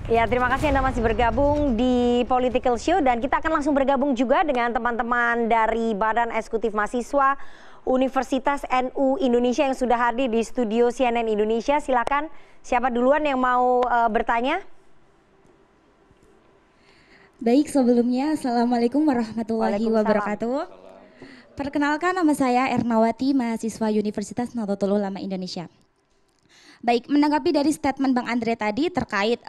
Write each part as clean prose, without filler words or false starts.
Ya, terima kasih Anda masih bergabung di Political Show dan kita akan langsung bergabung juga dengan teman-teman dari Badan Eksekutif Mahasiswa Universitas NU Indonesia yang sudah hadir di studio CNN Indonesia. Silakan, siapa duluan yang mau bertanya? Baik, sebelumnya Assalamualaikum warahmatullahi wabarakatuh. Perkenalkan, nama saya Ernawati, mahasiswa Universitas Nahdlatul Ulama Indonesia. Baik, menanggapi dari statement Bang Andre tadi terkait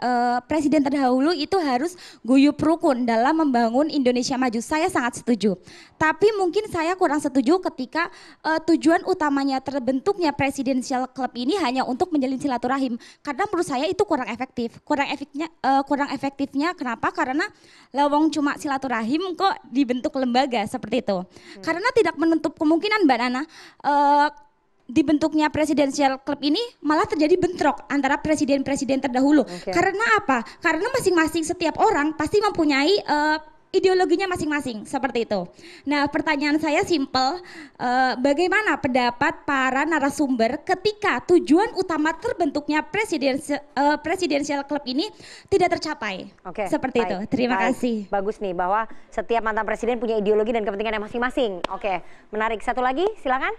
presiden terdahulu itu harus guyup rukun dalam membangun Indonesia maju. Saya sangat setuju. Tapi mungkin saya kurang setuju ketika tujuan utamanya terbentuknya presidensial club ini hanya untuk menjalin silaturahim. Karena menurut saya itu kurang efektif. Kurang efektifnya kenapa? Karena lawang cuma silaturahim kok dibentuk lembaga seperti itu. Karena tidak menutup kemungkinan Mbak Nana dibentuknya presidensial club ini malah terjadi bentrok antara presiden-presiden terdahulu. Karena apa? Karena masing-masing setiap orang pasti mempunyai ideologinya masing-masing seperti itu. Nah, pertanyaan saya simpel, bagaimana pendapat para narasumber ketika tujuan utama terbentuknya presidensial club ini tidak tercapai? Seperti itu. Terima kasih. Bagus nih bahwa setiap mantan presiden punya ideologi dan kepentingannya masing-masing. Oke, menarik. Satu lagi, silakan.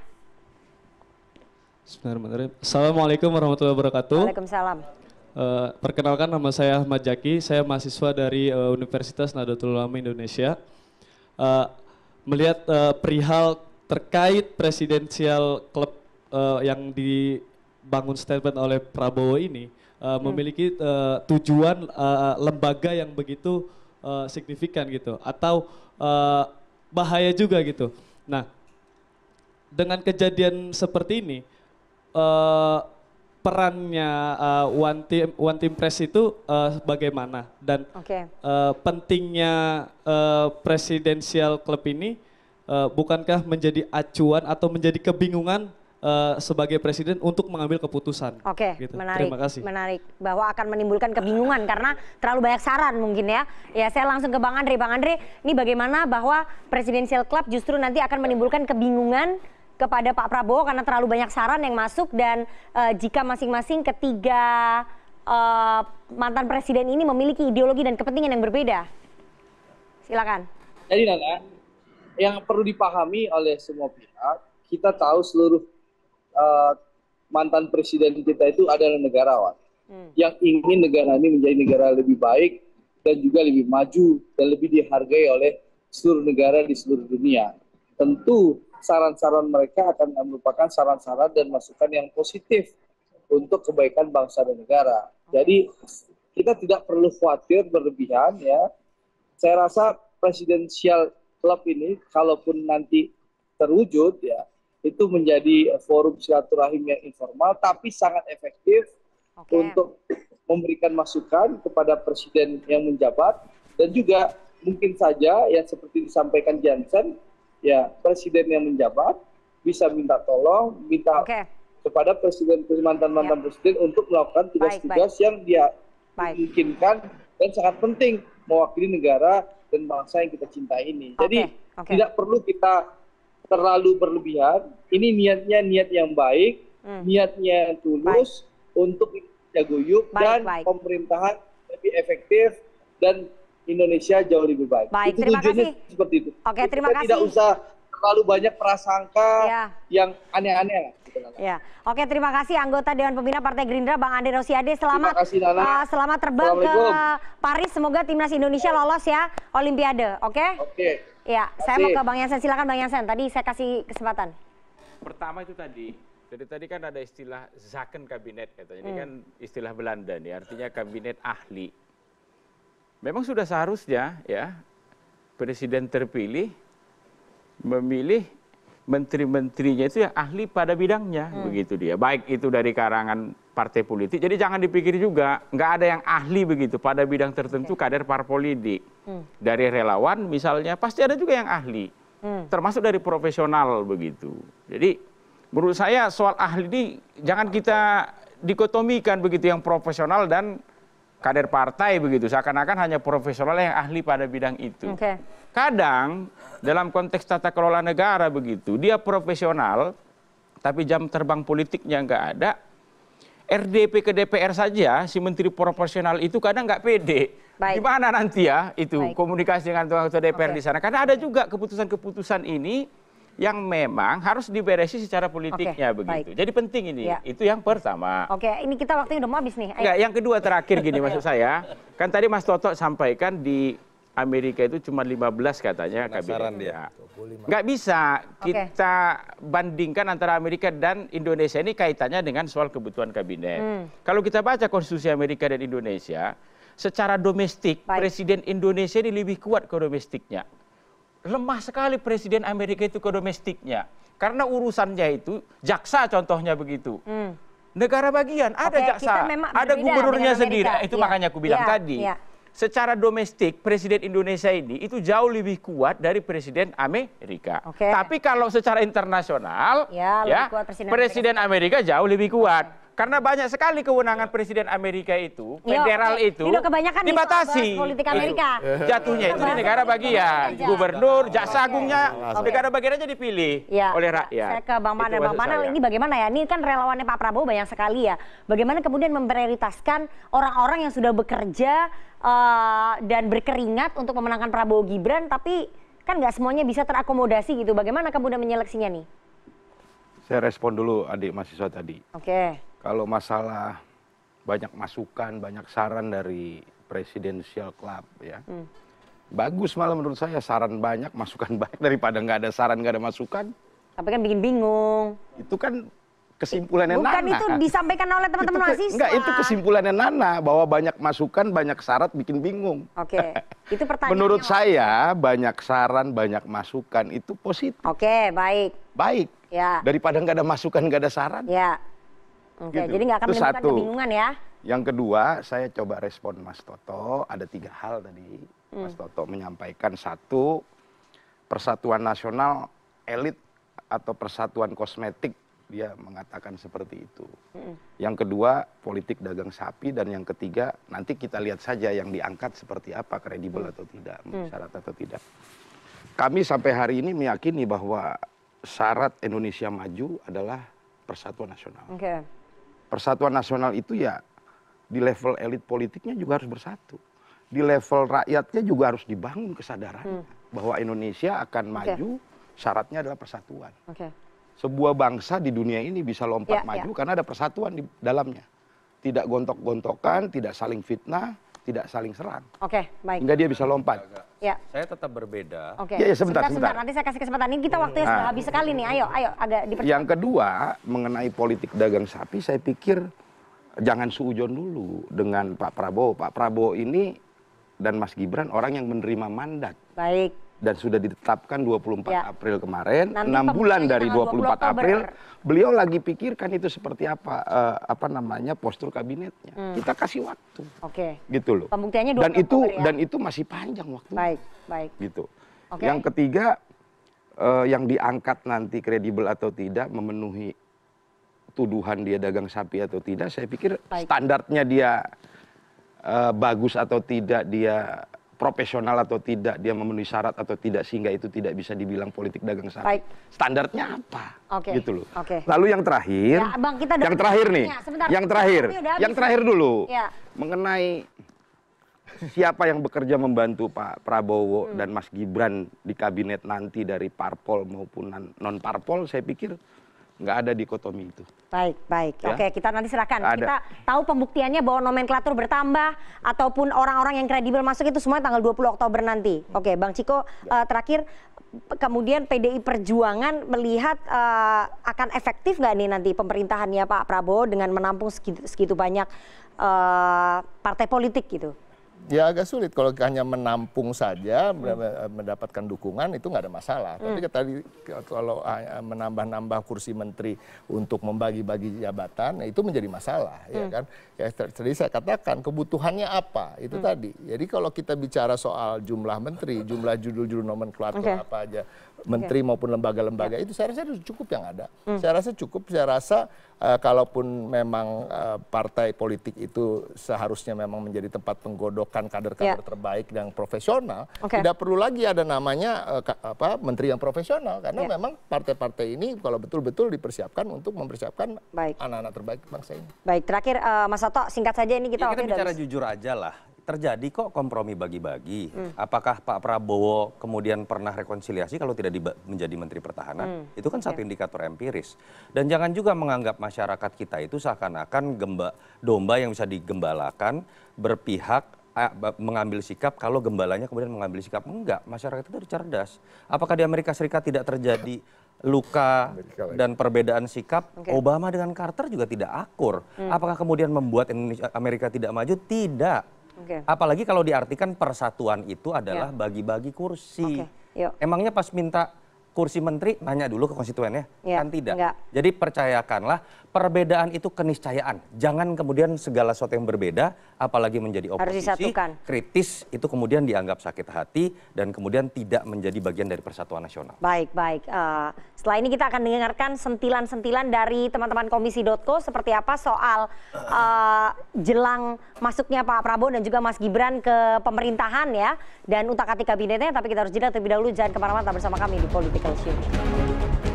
Assalamualaikum warahmatullahi wabarakatuh. Waalaikumsalam. Perkenalkan, nama saya Ahmad Jaki, saya mahasiswa dari Universitas Nahdlatul Ulama Indonesia. Melihat perihal terkait presidensial klub yang dibangun statement oleh Prabowo ini memiliki tujuan lembaga yang begitu signifikan gitu, atau bahaya juga gitu. Nah, dengan kejadian seperti ini, perannya one team press itu bagaimana, dan pentingnya presidensial club ini bukankah menjadi acuan atau menjadi kebingungan sebagai presiden untuk mengambil keputusan? Gitu. Menarik. Terima kasih. Menarik bahwa akan menimbulkan kebingungan karena terlalu banyak saran mungkin ya. Ya, saya langsung ke Bang Andre. Bang Andre, ini bagaimana bahwa presidensial club justru nanti akan menimbulkan kebingungan kepada Pak Prabowo karena terlalu banyak saran yang masuk, dan jika masing-masing ketiga mantan presiden ini memiliki ideologi dan kepentingan yang berbeda. Silakan. Jadi Nana, yang perlu dipahami oleh semua pihak, kita tahu seluruh mantan presiden kita itu adalah negarawan yang ingin negara ini menjadi negara lebih baik dan juga lebih maju dan lebih dihargai oleh seluruh negara di seluruh dunia. Tentu saran-saran mereka akan merupakan saran-saran dan masukan yang positif untuk kebaikan bangsa dan negara. Jadi kita tidak perlu khawatir berlebihan ya. Saya rasa presidensial club ini kalaupun nanti terwujud ya, itu menjadi forum silaturahim yang informal tapi sangat efektif untuk memberikan masukan kepada presiden yang menjabat, dan juga mungkin saja yang seperti disampaikan Jansen, ya presiden yang menjabat bisa minta tolong, minta kepada presiden, mantan presiden untuk melakukan tugas-tugas yang dia mungkinkan dan sangat penting mewakili negara dan bangsa yang kita cintai ini. Jadi tidak perlu kita terlalu berlebihan. Ini niatnya niat yang baik, niatnya yang tulus untuk guyup dan pemerintahan lebih efektif dan Indonesia jauh lebih baik. Itu terima tujuannya kasih. Seperti itu. Terima kasih. Tidak usah terlalu banyak prasangka yang aneh-aneh. Ya, terima kasih anggota Dewan Pembina Partai Gerindra Bang Andre Rosiade. Selamat selamat terbang ke Paris. Semoga timnas Indonesia lolos ya Olimpiade. Ya, saya mau ke Bang Jansen. Silakan Bang Jansen. Tadi saya kasih kesempatan. Pertama itu tadi kan ada istilah zaken kabinet katanya. Ini kan istilah Belanda nih, artinya kabinet ahli. Memang sudah seharusnya ya presiden terpilih memilih menteri-menterinya itu yang ahli pada bidangnya, begitu dia. Baik itu dari karangan partai politik, jadi jangan dipikir juga nggak ada yang ahli begitu pada bidang tertentu, kader parpolitik. Dari relawan misalnya pasti ada juga yang ahli, termasuk dari profesional begitu. Jadi menurut saya soal ahli ini jangan kita dikotomikan begitu, yang profesional dan kader partai begitu, seakan-akan hanya profesional yang ahli pada bidang itu. Kadang dalam konteks tata kelola negara begitu, dia profesional tapi jam terbang politiknya nggak ada, RDP ke DPR saja, si menteri proporsional itu kadang nggak pede. Baik. Gimana nanti ya itu Baik. komunikasi dengan anggota DPR di sana? Karena ada juga keputusan-keputusan ini yang memang harus diberesi secara politiknya begitu. baik. Jadi penting ini. Ya. Itu yang pertama. Oke, ini kita waktunya udah mau habis nih. Ayo. Enggak, yang kedua terakhir gini maksud saya. Kan tadi Mas Toto sampaikan di Amerika itu cuma 15 katanya kabinetnya. Nggak bisa kita bandingkan antara Amerika dan Indonesia, ini kaitannya dengan soal kebutuhan kabinet. Kalau kita baca konstitusi Amerika dan Indonesia, secara domestik Presiden Indonesia ini lebih kuat ke domestiknya. Lemah sekali Presiden Amerika itu ke domestiknya. Karena urusannya itu jaksa contohnya begitu. Negara bagian ada jaksa, ada gubernurnya sendiri. Itu makanya aku bilang tadi. Secara domestik Presiden Indonesia ini itu jauh lebih kuat dari Presiden Amerika. Tapi kalau secara internasional ya Presiden Amerika jauh lebih kuat. Karena banyak sekali kewenangan Presiden Amerika itu, federal itu dibatasi. Politik Amerika. Jatuhnya itu di negara bagian. Gubernur, jaksa agungnya negara bagian aja dipilih oleh rakyat. Saya ke Bang Panel. Bang Panel ini bagaimana ya? Ini kan relawannya Pak Prabowo banyak sekali ya. Bagaimana kemudian memprioritaskan orang-orang yang sudah bekerja dan berkeringat untuk memenangkan Prabowo Gibran, tapi kan nggak semuanya bisa terakomodasi gitu. Bagaimana kemudian menyeleksinya nih? Saya respon dulu adik mahasiswa tadi. Kalau masalah banyak masukan, banyak saran dari Presidential Club ya. Bagus malah menurut saya, saran banyak, masukan banyak daripada nggak ada saran, nggak ada masukan. Tapi kan bikin bingung. Itu kan kesimpulannya Bukan Nana. itu disampaikan oleh teman-teman mahasiswa. Enggak, itu kesimpulannya Nana, bahwa banyak masukan, banyak syarat bikin bingung. Itu pertanyaannya. Menurut saya banyak saran, banyak masukan itu positif. Baik. Baik. Ya. Daripada nggak ada masukan, nggak ada saran. Ya. Gitu. Jadi nggak akan menimbulkan kebingungan ya. Yang kedua, saya coba respon Mas Toto, ada 3 hal tadi. Mas Toto menyampaikan, 1, persatuan nasional elit atau persatuan kosmetik, dia mengatakan seperti itu. Yang kedua, politik dagang sapi, dan yang ketiga, nanti kita lihat saja yang diangkat seperti apa, kredibel atau tidak, syarat atau tidak. Kami sampai hari ini meyakini bahwa syarat Indonesia maju adalah persatuan nasional. Persatuan nasional itu ya di level elit politiknya juga harus bersatu. Di level rakyatnya juga harus dibangun kesadaran bahwa Indonesia akan maju, syaratnya adalah persatuan. Sebuah bangsa di dunia ini bisa lompat maju karena ada persatuan di dalamnya. Tidak gontok-gontokan, tidak saling fitnah, tidak saling serang. Baik. Hingga dia bisa lompat. Saya tetap berbeda. Sebentar. Nanti saya kasih kesempatan. Ini kita waktunya sudah habis sekali nih. Ayo agak dipercepat. Yang kedua, mengenai politik dagang sapi, saya pikir jangan suujon dulu dengan Pak Prabowo. Pak Prabowo ini dan Mas Gibran orang yang menerima mandat. Baik. Dan sudah ditetapkan 24 April kemarin, Nanti 6 bulan dari 20 24 April, beliau lagi pikirkan itu seperti apa, postur kabinetnya. Kita kasih waktu. Gitu loh. Pembuktiannya 20 Oktober ya? Dan itu masih panjang waktu. Baik. Gitu. Yang ketiga, yang diangkat nanti kredibel atau tidak, memenuhi tuduhan dia dagang sapi atau tidak, saya pikir standarnya dia bagus atau tidak, dia profesional atau tidak, dia memenuhi syarat atau tidak, sehingga itu tidak bisa dibilang politik dagang sapi. Standarnya apa? Gitu loh. Lalu yang terakhir, yang terakhir dulu, mengenai siapa yang bekerja membantu Pak Prabowo dan Mas Gibran di kabinet nanti dari parpol maupun non parpol, saya pikir nggak ada dikotomi itu. Baik. Kita nanti serahkan. Kita tahu pembuktiannya bahwa nomenklatur bertambah ataupun orang-orang yang kredibel masuk itu semua tanggal 20 Oktober nanti. Bang Ciko, terakhir, kemudian PDI Perjuangan melihat akan efektif nggak nih nanti pemerintahannya Pak Prabowo dengan menampung segitu banyak partai politik gitu? Ya agak sulit kalau hanya menampung saja, mendapatkan dukungan itu nggak ada masalah. Tapi tadi kalau menambah-nambah kursi menteri untuk membagi-bagi jabatan, itu menjadi masalah, ya kan? Ya, tadi saya katakan kebutuhannya apa itu tadi. Jadi kalau kita bicara soal jumlah menteri, jumlah judul-judul nomenklatur apa aja menteri maupun lembaga-lembaga itu saya rasa itu cukup yang ada. Saya rasa cukup, saya rasa kalaupun memang partai politik itu seharusnya memang menjadi tempat penggodokan kader-kader terbaik dan profesional, tidak perlu lagi ada namanya menteri yang profesional karena memang partai-partai ini kalau betul-betul dipersiapkan untuk mempersiapkan anak-anak terbaik bangsa ini. Baik, terakhir Mas Toto singkat saja ini kita kita bicara jujur aja lah. Terjadi kok kompromi bagi-bagi. Apakah Pak Prabowo kemudian pernah rekonsiliasi kalau tidak menjadi Menteri Pertahanan? Itu kan satu indikator empiris. Dan jangan juga menganggap masyarakat kita itu seakan-akan domba yang bisa digembalakan, berpihak, mengambil sikap kalau gembalanya kemudian mengambil sikap. Enggak, masyarakat itu cerdas. Apakah di Amerika Serikat tidak terjadi luka dan perbedaan sikap? Obama dengan Carter juga tidak akur. Apakah kemudian membuat Amerika tidak maju? Tidak. Apalagi kalau diartikan persatuan itu adalah bagi-bagi kursi. Emangnya pas minta kursi menteri nanya dulu ke konstituennya? Kan tidak. Jadi percayakanlah perbedaan itu keniscayaan. Jangan kemudian segala sesuatu yang berbeda apalagi menjadi oposisi, kritis itu kemudian dianggap sakit hati dan kemudian tidak menjadi bagian dari persatuan nasional. Baik. Setelah ini kita akan dengarkan sentilan-sentilan dari teman-teman Komisi.co seperti apa soal jelang masuknya Pak Prabowo dan juga Mas Gibran ke pemerintahan ya. Dan utak-atik kabinetnya, tapi kita harus jeda terlebih dahulu. Jangan kemana-mana, bersama kami di Political Show.